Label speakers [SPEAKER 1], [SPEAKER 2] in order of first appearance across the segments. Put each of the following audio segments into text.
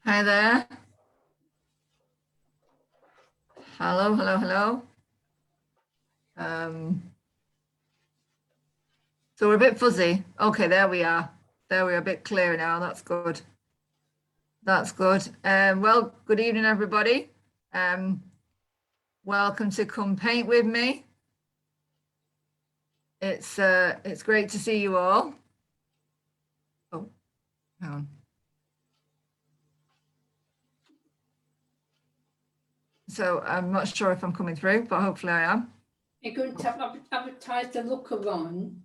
[SPEAKER 1] Hi there. Hello, hello, hello. So we're a bit fuzzy. Okay, there we are. There we are, a bit clearer now. That's good. That's good. Well, good evening, everybody. Welcome to Come Paint With Me. It's great to see you all. Oh, hang on. So I'm not sure if I'm coming through, but hopefully I am.
[SPEAKER 2] You're going to have advertised the look-along.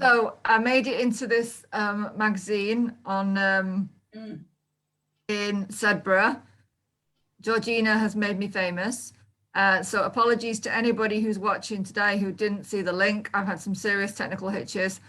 [SPEAKER 1] So I made it into this magazine on in Sedbergh. Georgina has made me famous. So apologies to anybody who's watching today who didn't see the link. I've had some serious technical hitches.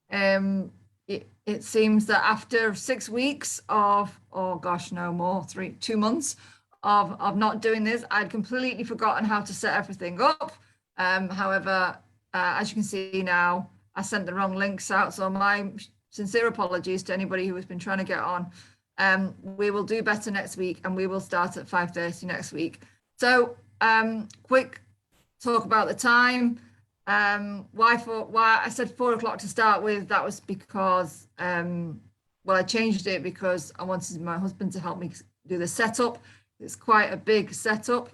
[SPEAKER 1] It seems that after 6 weeks of, oh gosh, no more, 2 months of not doing this, I'd completely forgotten how to set everything up. However, as you can see now, I sent the wrong links out. So my sincere apologies to anybody who has been trying to get on. We will do better next week, and we will start at 5:30 next week. So quick talk about the time. Why I said 4 o'clock to start with. That was because well, I changed it because I wanted my husband to help me do the setup. It's quite a big setup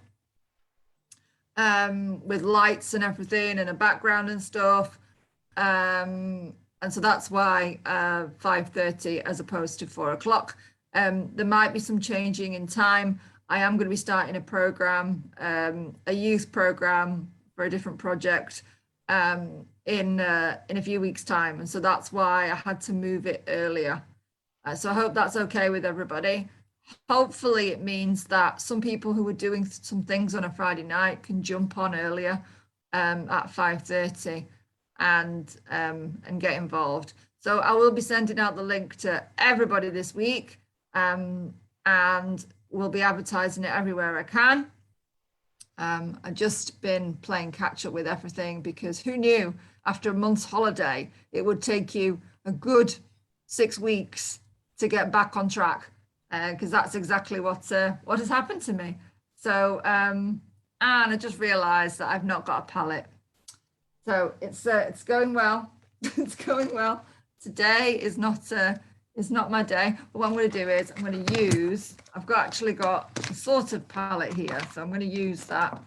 [SPEAKER 1] with lights and everything and a background and stuff. And so that's why 5:30 as opposed to 4 o'clock. There might be some changing in time. I am going to be starting a program, a youth program for a different project in a few weeks' time, and so that's why I had to move it earlier. So I hope that's okay with everybody. Hopefully it means that some people who are doing some things on a Friday night can jump on earlier at 5:30 and get involved. So I will be sending out the link to everybody this week, and we'll be advertising it everywhere I can. I've just been playing catch up with everything, because who knew after a month's holiday it would take you a good 6 weeks to get back on track, because that's exactly what has happened to me. So and I just realized that I've not got a palette. So it's going well. It's going well. Today is not my day. But what I'm going to do is I'm going to use, actually got a sort of palette here. So I'm going to use that.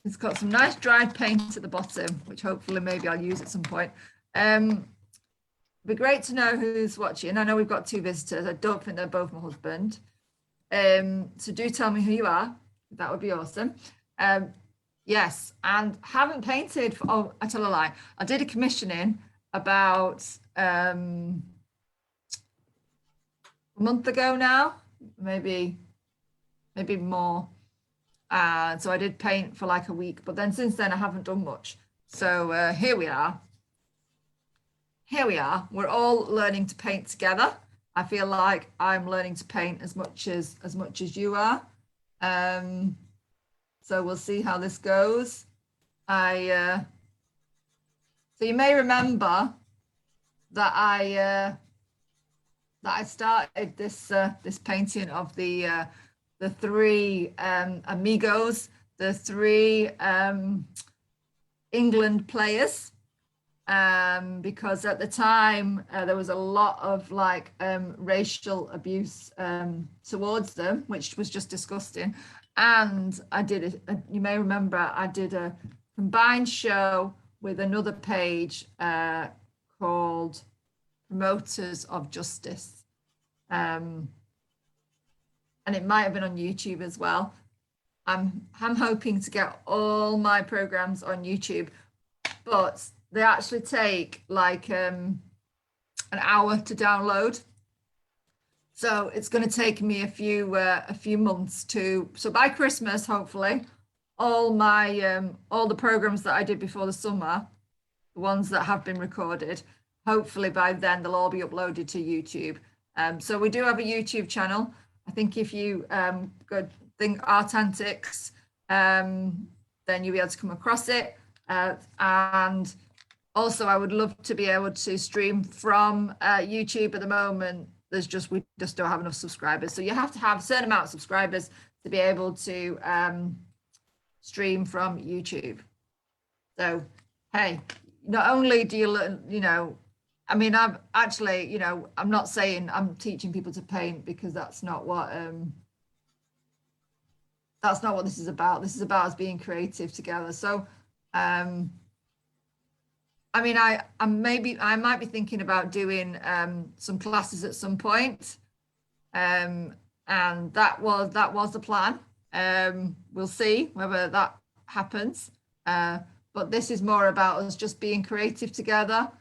[SPEAKER 1] It's got some nice dried paint at the bottom, which hopefully maybe I'll use at some point. It'd be great to know who's watching. I know we've got 2 visitors. I don't think they're both my husband. So do tell me who you are. That would be awesome. Yes, and haven't painted for, oh, I tell a lie. I did a commissioning about a month ago now, maybe more. So I did paint for like a week, but then since then I haven't done much. So here we are. Here we are. We're all learning to paint together. I feel like I'm learning to paint as much as you are. So we'll see how this goes. So you may remember that I started this painting of the 3 amigos, the 3 England players, because at the time there was a lot of like racial abuse towards them, which was just disgusting. And I did you may remember I did a combined show with another page called Promoters of Justice, and it might have been on YouTube as well. I'm hoping to get all my programs on YouTube, but they actually take like an hour to download. So it's going to take me a few months so by Christmas, hopefully, all the programs that I did before the summer the ones that have been recorded. Hopefully by then they'll all be uploaded to YouTube. So we do have a YouTube channel. I think if you go think Art Antics, then you'll be able to come across it. And also I would love to be able to stream from YouTube. At the moment, we just don't have enough subscribers. So you have to have a certain amount of subscribers to be able to stream from YouTube. So, hey, not only do you learn, I mean, I've actually, I'm not saying I'm teaching people to paint, because that's not what this is about. This is about us being creative together. So, I mean, I might be thinking about doing some classes at some point, and that was the plan. We'll see whether that happens. But this is more about us just being creative together.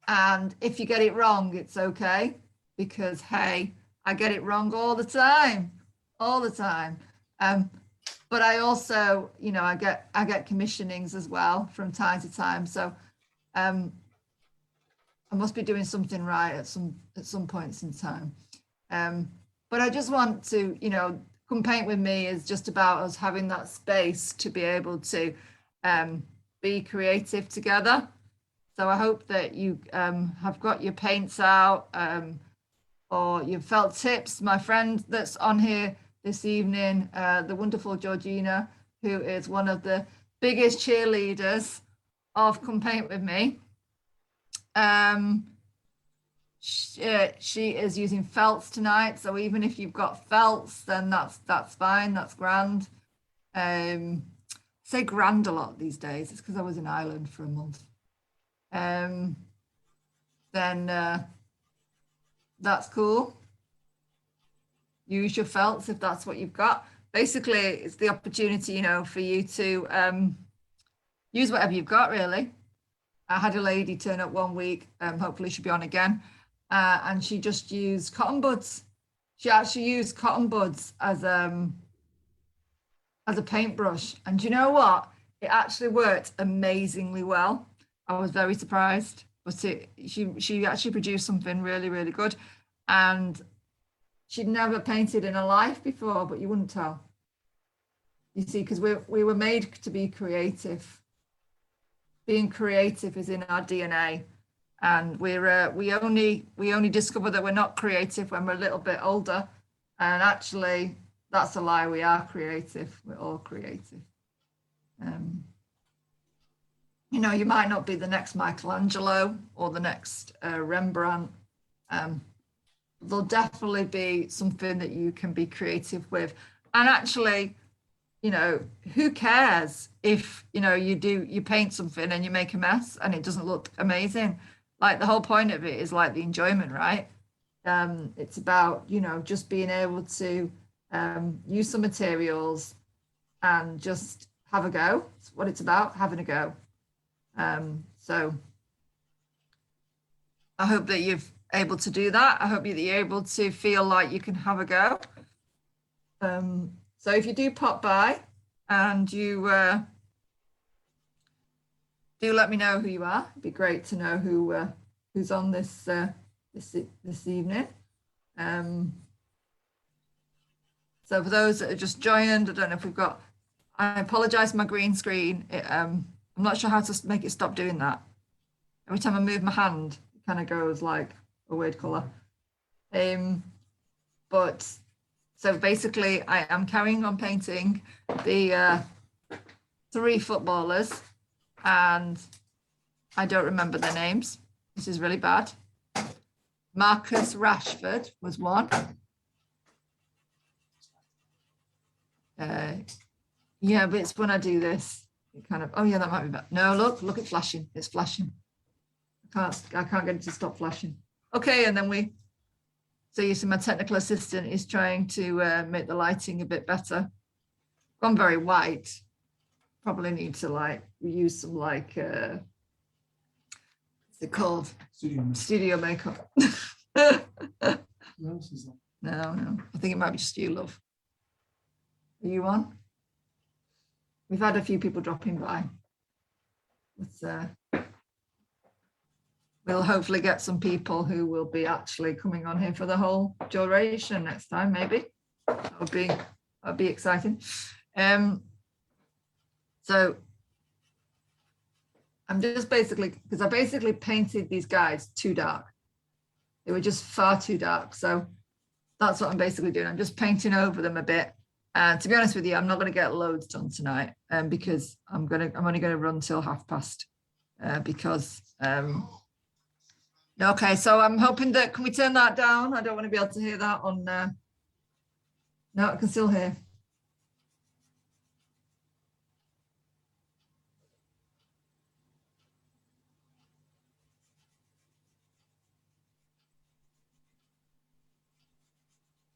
[SPEAKER 1] And if you get it wrong, it's okay, because hey, I get it wrong all the time. But I also, I get commissionings as well from time to time. So I must be doing something right at some points in time. But I just want to, Come Paint With Me is just about us having that space to be able to be creative together. So I hope that you have got your paints out, or your felt tips. My friend that's on here this evening, the wonderful Georgina, who is one of the biggest cheerleaders of Come Paint With Me. She is using felts tonight. So even if you've got felts, then that's fine, that's grand. I say grand a lot these days. It's because I was in Ireland for a month. Then that's cool. Use your felts if that's what you've got. Basically, it's the opportunity, for you to use whatever you've got, really. I had a lady turn up one week, hopefully she'll be on again, and she just used cotton buds. She actually used cotton buds as a paintbrush. And do you know what? It actually worked amazingly well. I was very surprised, but she actually produced something really, really good. And she'd never painted in her life before, but you wouldn't tell. You see, because we were made to be creative. Being creative is in our DNA, and we only discover that we're not creative when we're a little bit older. And actually, that's a lie. We are creative. We're all creative. You might not be the next Michelangelo or the next Rembrandt. There'll definitely be something that you can be creative with. And actually, who cares if, you paint something and you make a mess and it doesn't look amazing? Like, the whole point of it is like the enjoyment, right? It's about, just being able to use some materials and just have a go. It's what it's about, having a go. So I hope that you're able to do that. I hope that you're able to feel like you can have a go. So if you do pop by and you do let me know who you are. It'd be great to know who's on this evening. So for those that have just joined, I don't know if we've got, I apologize for my green screen. I'm not sure how to make it stop doing that. Every time I move my hand, it kind of goes like a weird color. But so basically I am carrying on painting the 3 footballers, and I don't remember their names. This is really bad. Marcus Rashford was one. Yeah, but it's when I do this, it kind of, oh yeah, that might be bad. No, look, it's flashing. It's flashing. I can't get it to stop flashing. Okay, and then so you see my technical assistant is trying to make the lighting a bit better. Gone very white. Probably need to use some what's it called? Studio makeup.
[SPEAKER 3] Who else is that?
[SPEAKER 1] No. I think it might be just you, love. Are you on? We've had a few people dropping by. we'll hopefully get some people who will be actually coming on here for the whole duration next time, maybe. That'd be exciting. So I'm just basically, because I basically painted these guys too dark. They were just far too dark. So that's what I'm basically doing. I'm just painting over them a bit. And to be honest with you, I'm not going to get loads done tonight because I'm only going to run till 12:30 because okay, so I'm hoping that, can we turn that down? I don't want to be able to hear that on no, I can still hear.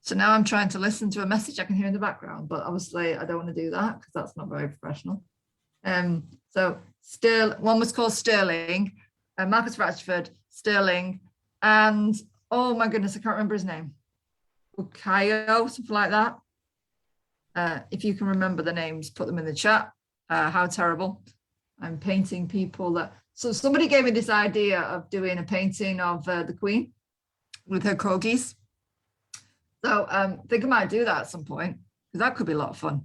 [SPEAKER 1] So now I'm trying to listen to a message I can hear in the background, but obviously I don't want to do that because that's not very professional. So one was called Sterling, Marcus Ratchford, Sterling, and oh my goodness, I can't remember his name. Ukayo, something like that. If you can remember the names, put them in the chat. How terrible. I'm painting people that, so somebody gave me this idea of doing a painting of the Queen with her corgis. So I think I might do that at some point because that could be a lot of fun.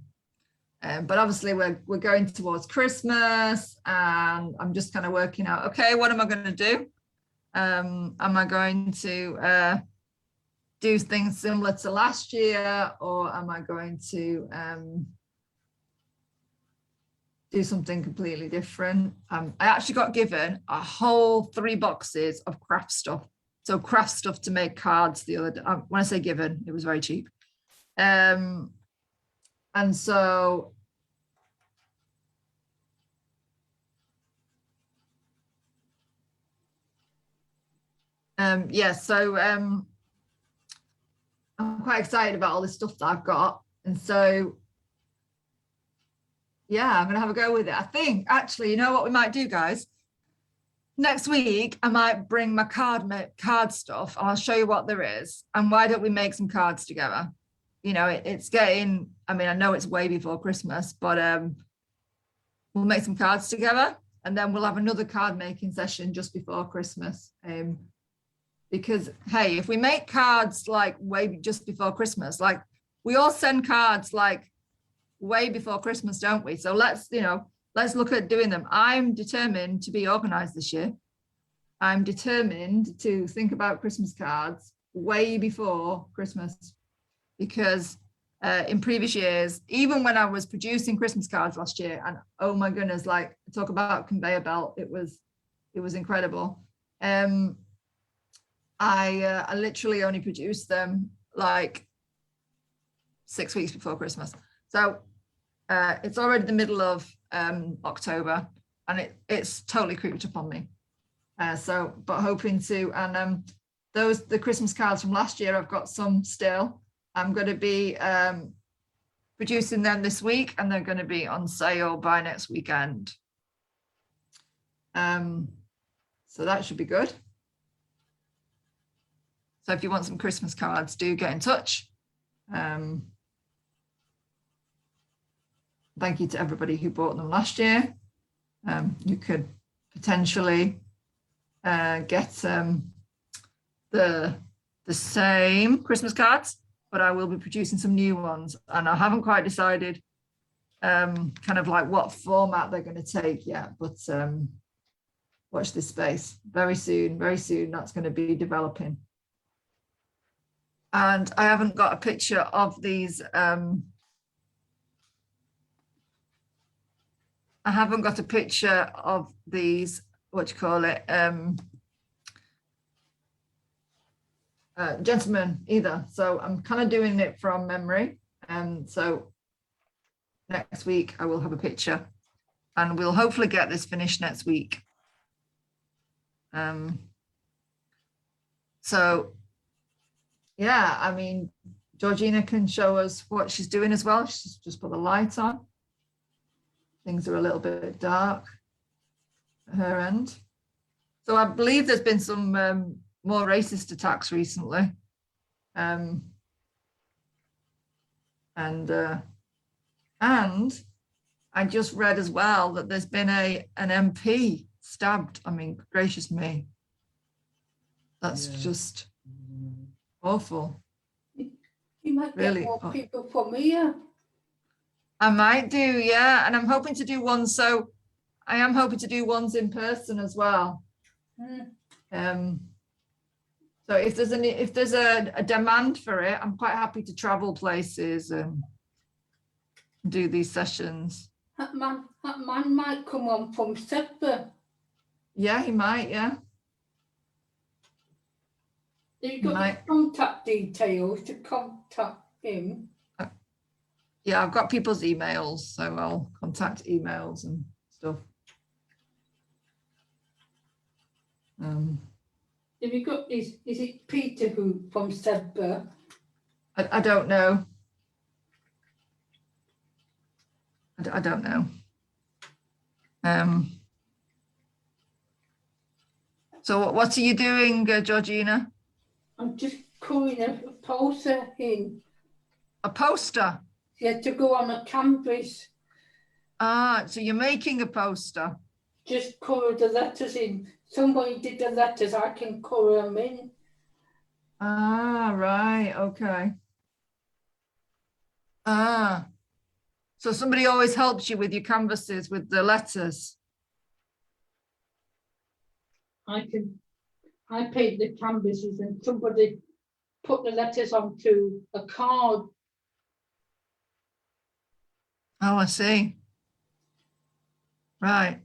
[SPEAKER 1] But obviously we're going towards Christmas and I'm just kind of working out, okay, what am I going to do? Am I going to do things similar to last year, or am I going to do something completely different? I actually got given a whole 3 boxes of craft stuff. So craft stuff to make cards the other day. When I say given, it was very cheap. And so yeah, so I'm quite excited about all this stuff that I've got. And so yeah, I'm gonna have a go with it. I think actually, you know what we might do, guys? Next week, I might bring my card stuff and I'll show you what there is. And why don't we make some cards together? You know, it's getting, I mean, I know it's way before Christmas, but we'll make some cards together and then we'll have another card making session just before Christmas. Because, hey, if we make cards like way just before Christmas, like we all send cards like way before Christmas, don't we? So let's look at doing them. I'm determined to be organized this year. I'm determined to think about Christmas cards way before Christmas because in previous years, even when I was producing Christmas cards last year, and oh my goodness, like talk about conveyor belt, it was incredible. I literally only produced them like 6 weeks before Christmas. So it's already the middle of October and it's totally creeped up on me. But hoping to, and the Christmas cards from last year, I've got some still. I'm going to be producing them this week and they're going to be on sale by next weekend. So that should be good. So if you want some Christmas cards, do get in touch. Thank you to everybody who bought them last year. You could potentially get the same Christmas cards, but I will be producing some new ones. And I haven't quite decided kind of like what format they're going to take yet, but watch this space. Very soon, that's going to be developing. And I haven't got a picture of these. I haven't got a picture of these, gentlemen either. So I'm kind of doing it from memory. And so next week I will have a picture and we'll hopefully get this finished next week. So yeah, I mean, Georgina can show us what she's doing as well. She's just put the light on. Things are a little bit dark at her end. So I believe there's been some more racist attacks recently. And I just read as well that there's been an MP stabbed. I mean, gracious me. That's
[SPEAKER 3] Yeah.
[SPEAKER 1] just awful.
[SPEAKER 2] You might get
[SPEAKER 1] Really?
[SPEAKER 2] more
[SPEAKER 1] Oh.
[SPEAKER 2] people from here.
[SPEAKER 1] I might do, yeah. And I'm hoping to do one. So I am hoping to do ones in person as well.
[SPEAKER 2] Mm.
[SPEAKER 1] So if there's a demand for it, I'm quite happy to travel places and do these sessions.
[SPEAKER 2] That man might come on from Sedbergh.
[SPEAKER 1] Yeah, he might, yeah.
[SPEAKER 2] You got
[SPEAKER 1] Might.
[SPEAKER 2] his contact details to contact him.
[SPEAKER 1] Yeah, I've got people's emails, so I'll contact emails and stuff.
[SPEAKER 2] Have you got is it Peter who from Sedbergh?
[SPEAKER 1] I don't know. I don't know. So what are you doing, Georgina?
[SPEAKER 2] I'm just calling a poster in.
[SPEAKER 1] A poster?
[SPEAKER 2] Yeah, to go on a canvas.
[SPEAKER 1] Ah, so you're making a poster.
[SPEAKER 2] Just colour the letters in. Somebody did the letters, I can colour them in.
[SPEAKER 1] Ah, right, okay. Ah, so somebody always helps you with your canvases with the letters.
[SPEAKER 2] I paint the canvases and somebody put the letters onto a card.
[SPEAKER 1] Oh, I see. Right.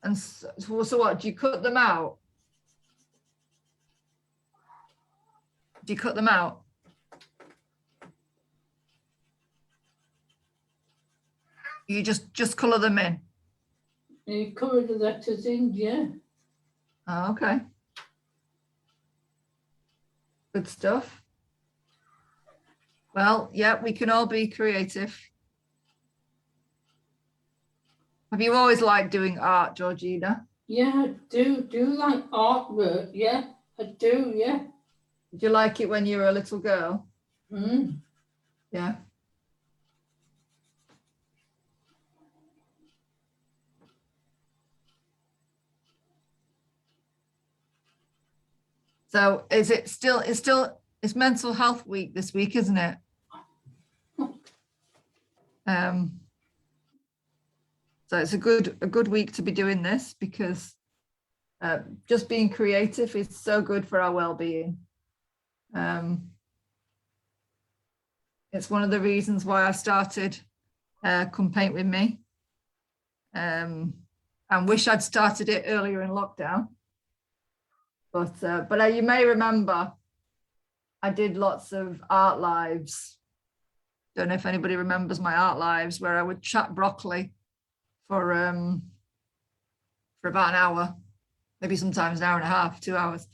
[SPEAKER 1] And so what, do you cut them out? Do you cut them out? You just colour them in?
[SPEAKER 2] And you colour the letters in, yeah.
[SPEAKER 1] Oh, okay. Good stuff. Well, yeah, we can all be creative. Have you always liked doing art, Georgina?
[SPEAKER 2] Yeah, I do like artwork, yeah. I do, yeah.
[SPEAKER 1] Did you like it when you were a little girl?
[SPEAKER 2] Mm.
[SPEAKER 1] Yeah. So it's mental health week this week, isn't it? So it's a good week to be doing this because just being creative is so good for our well-being. It's one of the reasons why I started Come Paint With Me. And wish I'd started it earlier in lockdown. But you may remember I did lots of art lives. Don't know if anybody remembers my art lives where I would chat broccoli for about an hour, maybe sometimes an hour and a half, 2 hours.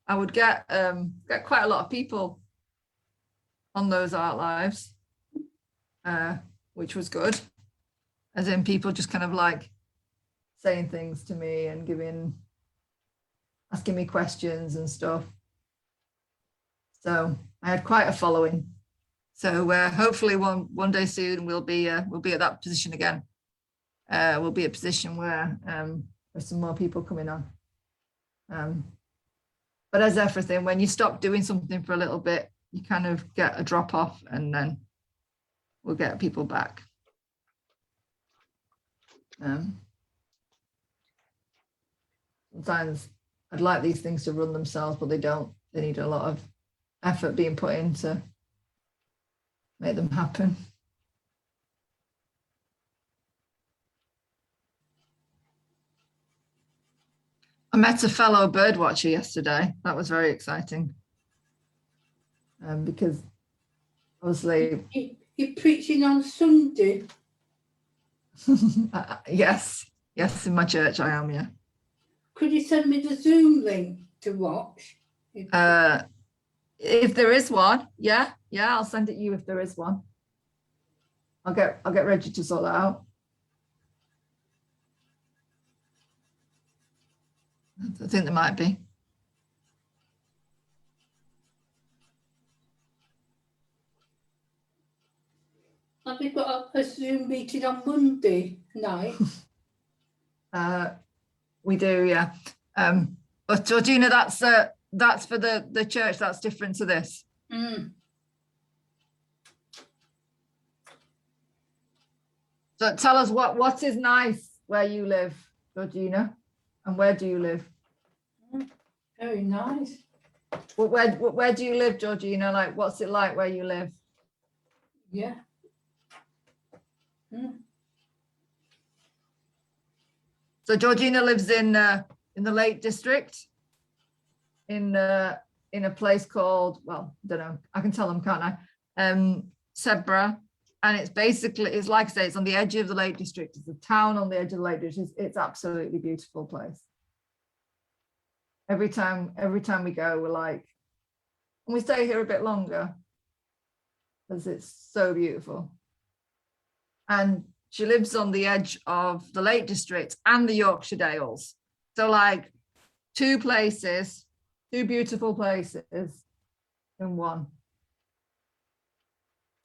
[SPEAKER 1] I would get quite a lot of people on those art lives, which was good. As in people just kind of like saying things to me and asking me questions and stuff. So I had quite a following. So hopefully one day soon we'll be at that position again. We'll be a position where there's some more people coming on. But as everything, when you stop doing something for a little bit, you kind of get a drop off, and then we'll get people back. Sometimes I'd like these things to run themselves, but they don't. They need a lot of effort being put in to make them happen. I met a fellow bird watcher yesterday. That was very exciting. Because obviously...
[SPEAKER 2] You're preaching on Sunday?
[SPEAKER 1] Yes, in my church I am, yeah.
[SPEAKER 2] Could you send me the Zoom link to watch?
[SPEAKER 1] If there is one, yeah, I'll send it you if there is one. I'll get Reggie to sort that out. I think there might be.
[SPEAKER 2] Have we got a Zoom meeting on Monday night?
[SPEAKER 1] We do, yeah. But Georgina, that's for the church. That's different to this.
[SPEAKER 2] Mm.
[SPEAKER 1] So tell us what is nice where you live, Georgina, and where do you live?
[SPEAKER 2] Very nice.
[SPEAKER 1] Where do you live, Georgina? Like, what's it like where you live?
[SPEAKER 2] Yeah. Mm.
[SPEAKER 1] So Georgina lives in the Lake District, in a place called, well, I don't know, I can tell them, can't I? Sebra, and it's basically, it's like I say, it's on the edge of the Lake District. It's a town on the edge of the Lake District. It's absolutely beautiful place. Every time we go, we're like, and we stay here a bit longer because it's so beautiful. And she lives on the edge of the Lake District and the Yorkshire Dales. So like two beautiful places in one.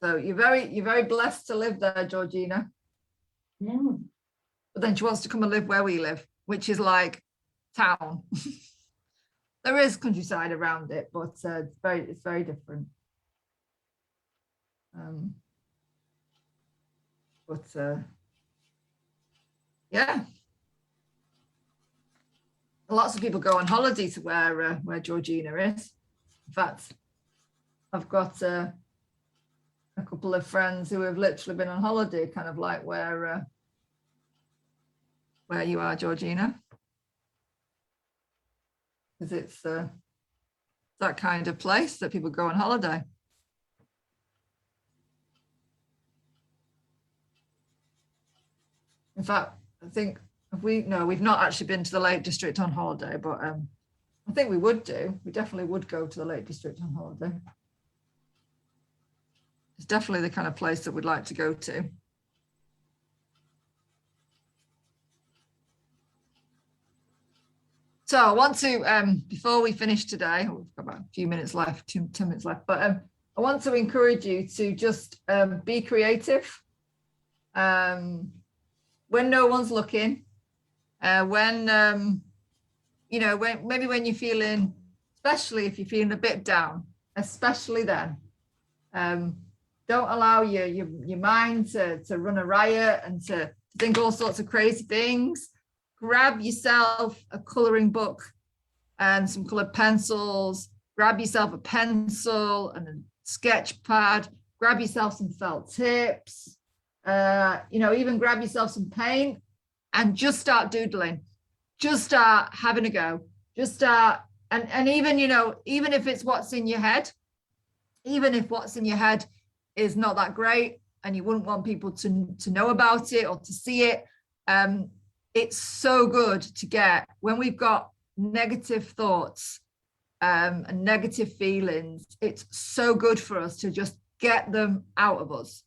[SPEAKER 1] So you're very blessed to live there, Georgina.
[SPEAKER 2] Mm.
[SPEAKER 1] But then she wants to come and live where we live, which is like town. There is countryside around it, but it's very different. Yeah, lots of people go on holiday to where Georgina is. In fact, I've got a couple of friends who have literally been on holiday, kind of like where you are, Georgina, because it's that kind of place that people go on holiday. In fact, I think we've not actually been to the Lake District on holiday, but I think we would do. We definitely would go to the Lake District on holiday. It's definitely the kind of place that we'd like to go to. So I want to, before we finish today, we've got about a few minutes left, 10 minutes left, but I want to encourage you to just be creative. When no one's looking, when when you're feeling, especially if you're feeling a bit down, especially then, don't allow your mind to run a riot and to think all sorts of crazy things. Grab yourself a coloring book and some colored pencils. Grab yourself a pencil and a sketch pad. Grab yourself some felt tips. Even grab yourself some paint and just start doodling. Just start having a go. Just start, and even even if it's what's in your head, even if what's in your head is not that great and you wouldn't want people to know about it or to see it, it's so good to get, when we've got negative thoughts and negative feelings, it's so good for us to just get them out of us.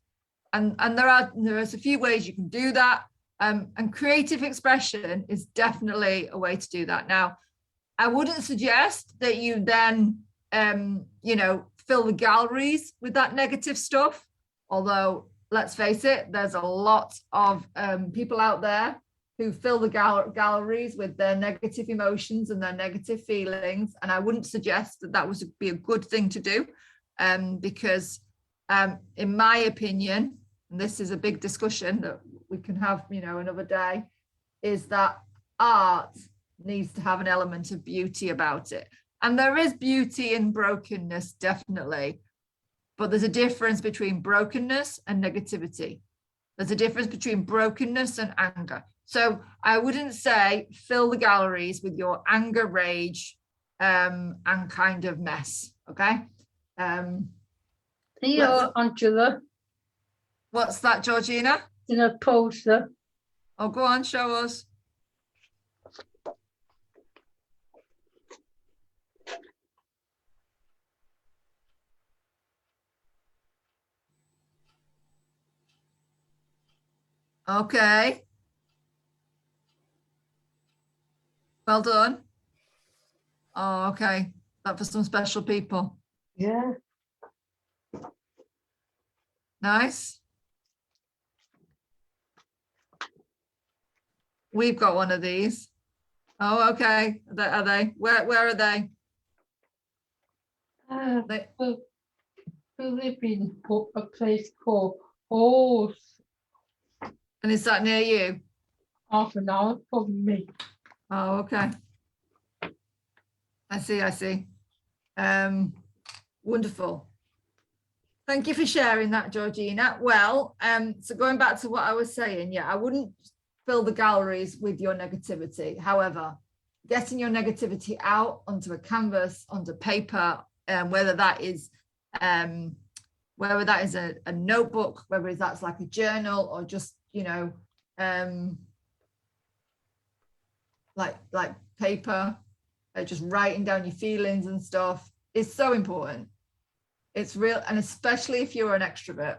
[SPEAKER 1] And there's a few ways you can do that. And creative expression is definitely a way to do that. Now, I wouldn't suggest that you then, fill the galleries with that negative stuff. Although, let's face it, there's a lot of people out there who fill the galleries with their negative emotions and their negative feelings. And I wouldn't suggest that would be a good thing to do, because in my opinion, and this is a big discussion that we can have, another day, is that art needs to have an element of beauty about it. And there is beauty in brokenness, definitely. But there's a difference between brokenness and negativity. There's a difference between brokenness and anger. So I wouldn't say fill the galleries with your anger, rage, and kind of mess, okay?
[SPEAKER 2] Here, Angela,
[SPEAKER 1] What's that, Georgina?
[SPEAKER 2] in a poster.
[SPEAKER 1] Oh, go on, show us. Okay. Well done. Oh, okay. That for some special people.
[SPEAKER 2] Yeah.
[SPEAKER 1] Nice. We've got one of these. Oh, okay. Are they? Where are they? They
[SPEAKER 2] We live in a place called Horse,
[SPEAKER 1] and is that near you?
[SPEAKER 2] half an hour from me.
[SPEAKER 1] Oh, okay. I see. Wonderful. Thank you for sharing that, Georgina. Well, so going back to what I was saying, yeah, I wouldn't fill the galleries with your negativity. However, getting your negativity out onto a canvas, onto paper, whether that is a notebook, whether that's like a journal or just, you know, like paper, just writing down your feelings and stuff is so important. It's real, and especially if you're an extrovert,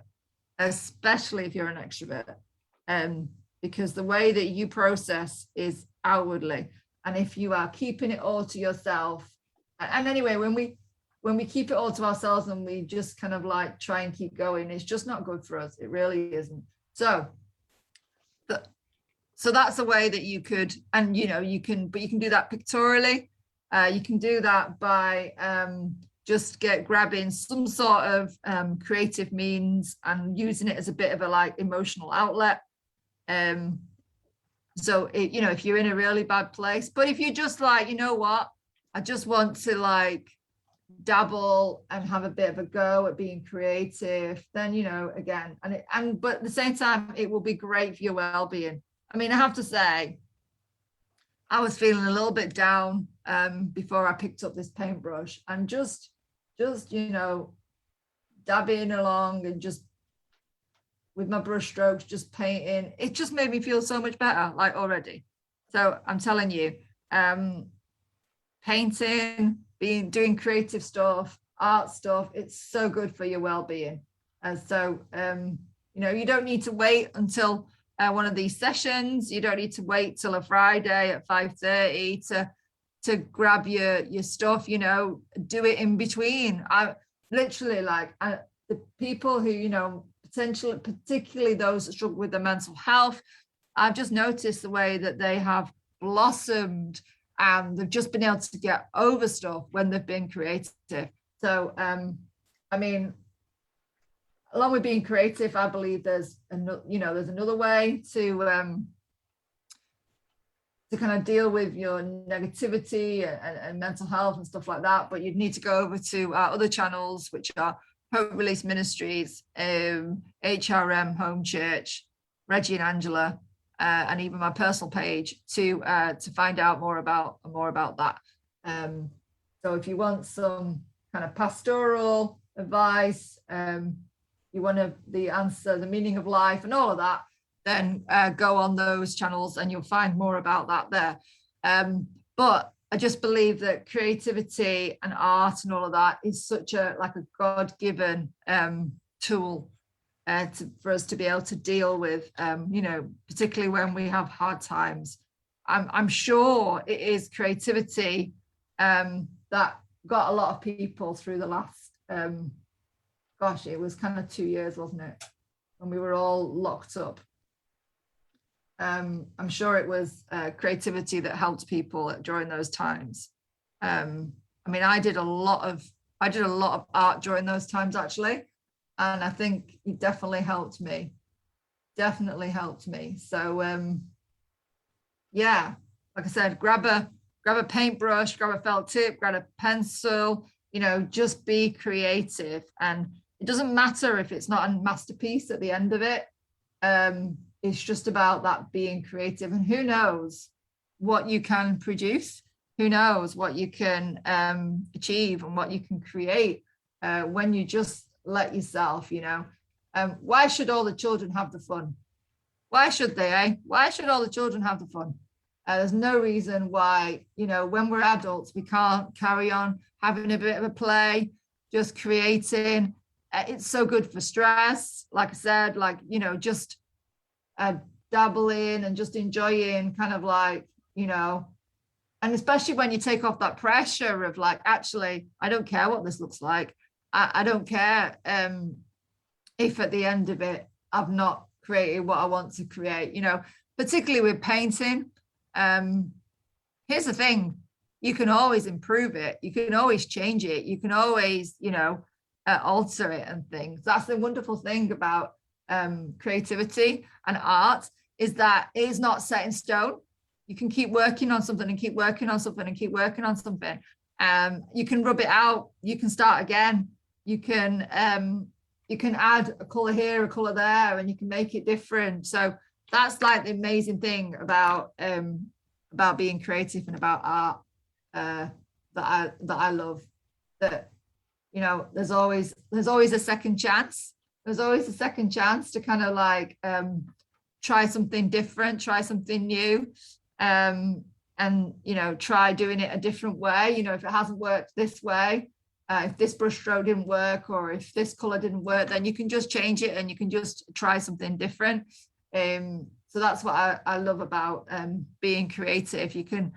[SPEAKER 1] because the way that you process is outwardly, and if you are keeping it all to yourself, and anyway, when we keep it all to ourselves and we just kind of like try and keep going, it's just not good for us. It really isn't. So that's a way that you could, and you know, you can do that pictorially. You can do that by just grabbing some sort of creative means and using it as a bit of a like emotional outlet. So it, you know, if you're in a really bad place, but if you just like, you know what, I just want to like dabble and have a bit of a go at being creative, then, you know, again, but at the same time, it will be great for your well-being. I mean, I have to say, I was feeling a little bit down before I picked up this paintbrush, and just, you know, dabbing along and just with my brush strokes, just painting, it just made me feel so much better, like already. So I'm telling you, painting, doing creative stuff, art stuff, it's so good for your well-being. And so, you know, you don't need to wait until one of these sessions. You don't need to wait till a Friday at 5:30 to grab your stuff, you know, do it in between. I literally like the people who, you know, particularly those that struggle with their mental health, I've just noticed the way that they have blossomed and they've just been able to get over stuff when they've been creative. So, I mean, along with being creative, I believe there's another way to kind of deal with your negativity and mental health and stuff like that. But you'd need to go over to our other channels, which are Hope Release Ministries, HRM Home Church, Reggie and Angela, and even my personal page to find out more about that. So if you want some kind of pastoral advice, you want the answer, the meaning of life and all of that, then go on those channels and you'll find more about that there. But I just believe that creativity and art and all of that is such a God-given tool for us to be able to deal with, you know, particularly when we have hard times. I'm sure it is creativity that got a lot of people through the last, gosh, it was kind of 2 years, wasn't it? When we were all locked up. I'm sure it was creativity that helped people during those times. I mean, I did a lot of art during those times, actually, and I think it definitely helped me. So yeah, like I said, grab a paintbrush, grab a felt tip, grab a pencil, you know, just be creative. And it doesn't matter if it's not a masterpiece at the end of it. It's just about that being creative, and who knows what you can produce, who knows what you can achieve and what you can create when you just let yourself, you know. Why should all the children have the fun? Why should they, eh? Why should all the children have the fun? There's no reason why, you know, when we're adults, we can't carry on having a bit of a play, just creating. It's so good for stress, like I said, like, you know, just dabbling and just enjoying, kind of like, you know, and especially when you take off that pressure of like, actually, I don't care what this looks like. I don't care if at the end of it, I've not created what I want to create, you know, particularly with painting. here's the thing, you can always improve it, you can always change it, you can always, you know, alter it and things. That's the wonderful thing about creativity and art, is that it is not set in stone. You can keep working on something and keep working on something and keep working on something. You can rub it out, you can start again, you can add a color here, a color there, and you can make it different. So that's like the amazing thing about being creative and about art, that I love. That, you know, there's always a second chance. There's always a second chance to kind of like try something different, try something new, and, you know, try doing it a different way. You know, if it hasn't worked this way, if this brush stroke didn't work, or if this color didn't work, then you can just change it and you can just try something different. So that's what I love about being creative. You can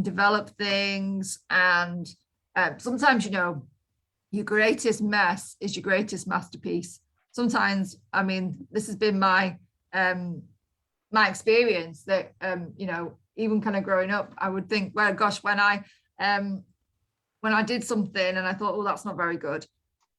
[SPEAKER 1] develop things, and sometimes, you know, your greatest mess is your greatest masterpiece. Sometimes, I mean, this has been my experience, that you know, even kind of growing up, I would think, well, gosh, when I did something and I thought, oh, that's not very good,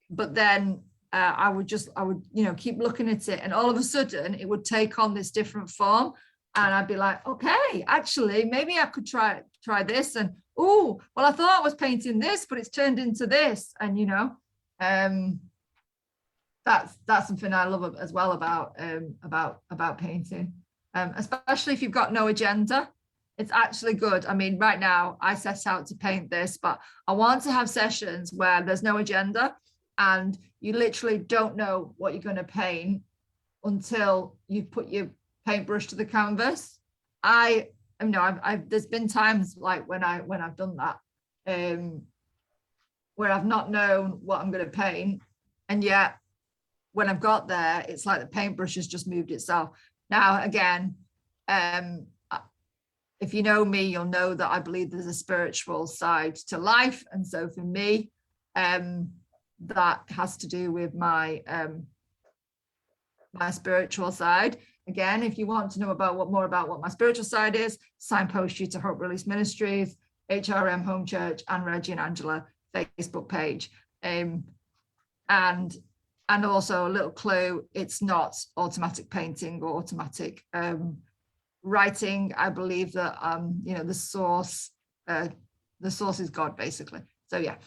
[SPEAKER 1] but then I would you know, keep looking at it, and all of a sudden it would take on this different form, and I'd be like, okay, actually maybe I could try this, and oh, well, I thought I was painting this, but it's turned into this. And, you know, that's something I love as well about painting, especially if you've got no agenda. It's actually good. I mean, right now I set out to paint this, but I want to have sessions where there's no agenda and you literally don't know what you're going to paint until you put your paintbrush to the canvas. There's been times like when I've done that, where I've not known what I'm going to paint, and yet when I've got there, it's like the paintbrush has just moved itself. Now, again, if you know me, you'll know that I believe there's a spiritual side to life, and so for me, that has to do with my my spiritual side. Again, if you want to know more about what my spiritual side is, signpost you to Hope Release Ministries, HRM Home Church, and Reggie and Angela Facebook page. And also a little clue, it's not automatic painting or automatic writing. I believe that you know, the source is God, basically. So yeah.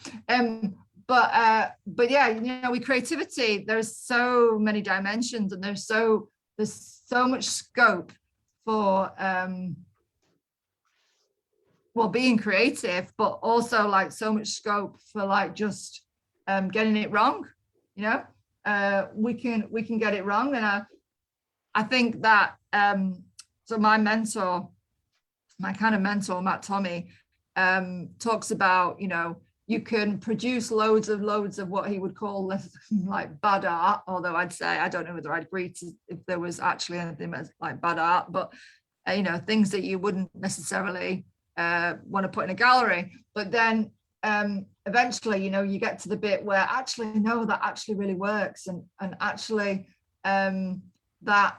[SPEAKER 1] But yeah, you know, with creativity, there's so many dimensions, and there's so much scope for well, being creative, but also like so much scope for like just getting it wrong. You know, we can get it wrong, and I think that so my kind of mentor, Matt Tommy, talks about, you know, you can produce loads of what he would call like bad art, although I'd say, I don't know whether I'd agree to if there was actually anything as like bad art, but you know, things that you wouldn't necessarily want to put in a gallery. But then eventually, you know, you get to the bit where actually, no, that actually really works, and actually that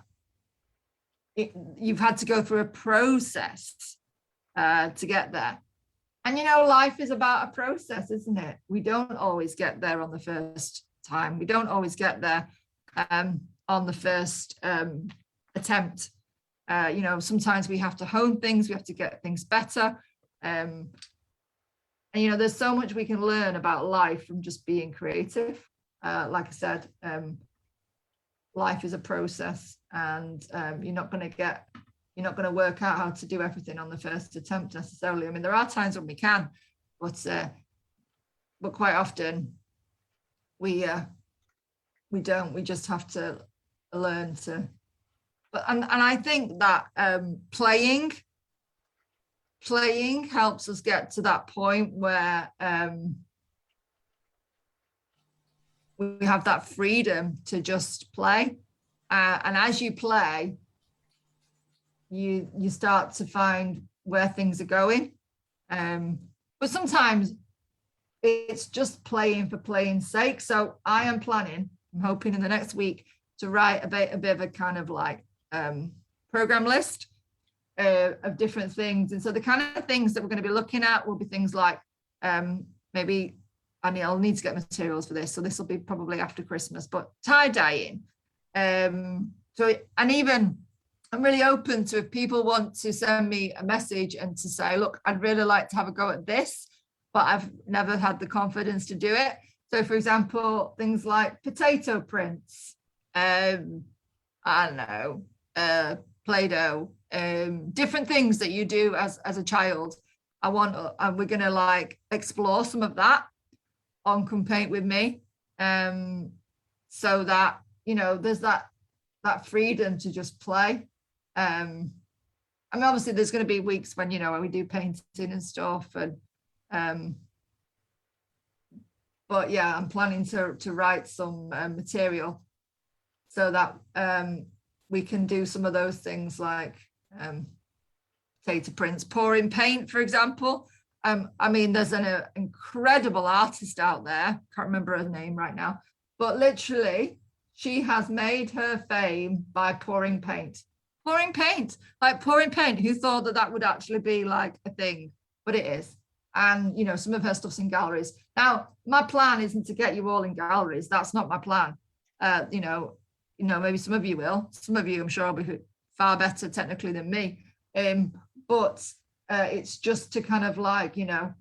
[SPEAKER 1] you've had to go through a process to get there. And, you know, life is about a process, isn't it? We don't always get there on the first time. We don't always get there on the first attempt. You know, sometimes we have to hone things, we have to get things better. And, you know, there's so much we can learn about life from just being creative. Like I said, life is a process, and you're not going to work out how to do everything on the first attempt necessarily. I mean, there are times when we can, but quite often we don't. We just have to learn to. But and I think that playing helps us get to that point where we have that freedom to just play, and as you play, you start to find where things are going, but sometimes it's just playing for playing's sake. So I'm hoping in the next week to write a bit of a kind of like program list of different things. And so the kind of things that we're going to be looking at will be things like maybe, I'll need to get materials for this, so this will be probably after Christmas, but tie-dyeing. So, and even I'm really open to if people want to send me a message and to say, look, I'd really like to have a go at this, but I've never had the confidence to do it. So for example, things like potato prints, I don't know, Play-Doh, different things that you do as a child. We're gonna like explore some of that on Come Paint With Me, so that, you know, there's that freedom to just play. I mean, obviously there's going to be weeks when, you know, when we do painting and stuff, and but yeah, I'm planning to write some material so that we can do some of those things like potato prints, pouring paint, for example. I mean, there's an incredible artist out there, can't remember her name right now, but literally she has made her fame by pouring paint. Pouring paint, like pouring paint. Who thought that would actually be like a thing? But it is. And, you know, some of her stuff's in galleries. Now, my plan isn't to get you all in galleries. That's not my plan. You know, maybe some of you will. Some of you, I'm sure, will be far better technically than me. But it's just to kind of like, you know,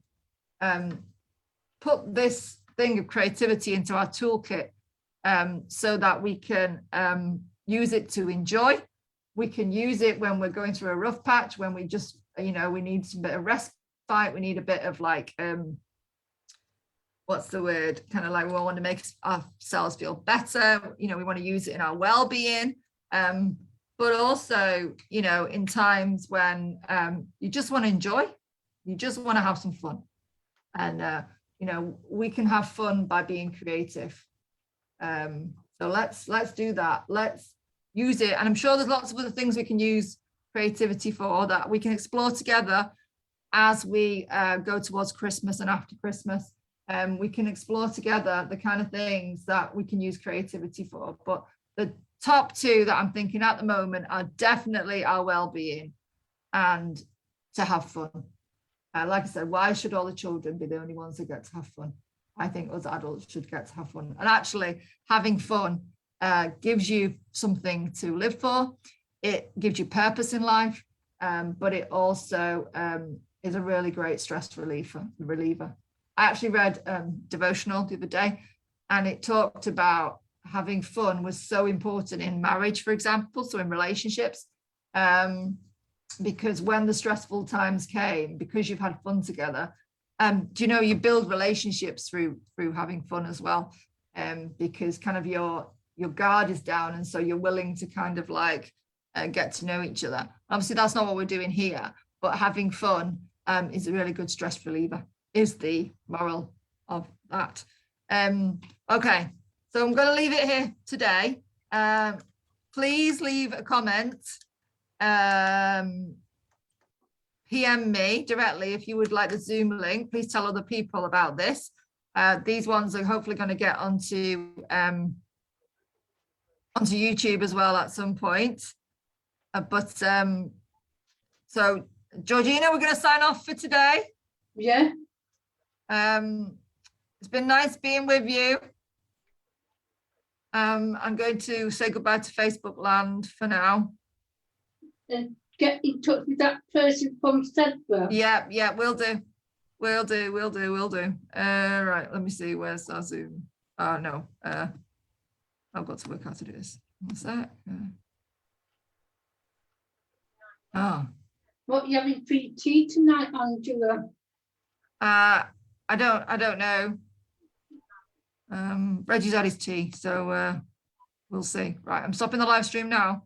[SPEAKER 1] put this thing of creativity into our toolkit, so that we can use it to enjoy. We can use it when we're going through a rough patch, when we just, you know, we need some bit of respite. We need a bit of like, what's the word? Kind of like we want to make ourselves feel better. You know, we want to use it in our well-being. But also, you know, in times when you just want to enjoy, you just want to have some fun. And, you know, we can have fun by being creative. So let's do that. Let's use it. And I'm sure there's lots of other things we can use creativity for that we can explore together as we go towards Christmas and after Christmas. We can explore together the kind of things that we can use creativity for. But the top two that I'm thinking at the moment are definitely our well-being and to have fun. Like I said, why should all the children be the only ones that get to have fun? I think us adults should get to have fun. And actually having fun gives you something to live for. It gives you purpose in life, but it also is a really great stress reliever. I actually read devotional the other day, and it talked about having fun was so important in marriage, for example, so in relationships, because when the stressful times came, because you've had fun together, do you know, you build relationships through having fun as well, because kind of your guard is down, and so you're willing to kind of like get to know each other. Obviously that's not what we're doing here, but having fun is a really good stress reliever, is the moral of that. Okay, so I'm going to leave it here today. Please leave a comment, PM me directly if you would like the Zoom link. Please tell other people about this. These ones are hopefully going to get onto YouTube as well at some point. So Georgina, we're going to sign off for today.
[SPEAKER 2] Yeah.
[SPEAKER 1] It's been nice being with you. I'm going to say goodbye to Facebook land for now.
[SPEAKER 2] And get in touch with that person from Sedbergh.
[SPEAKER 1] Yeah, we'll do. We'll do. Right, let me see, where's our Zoom? Oh no, I've got to work out how to do this. What's that?
[SPEAKER 2] What are you having for your tea tonight, Angela?
[SPEAKER 1] I don't know. Reggie's had his tea, so we'll see. Right, I'm stopping the live stream now.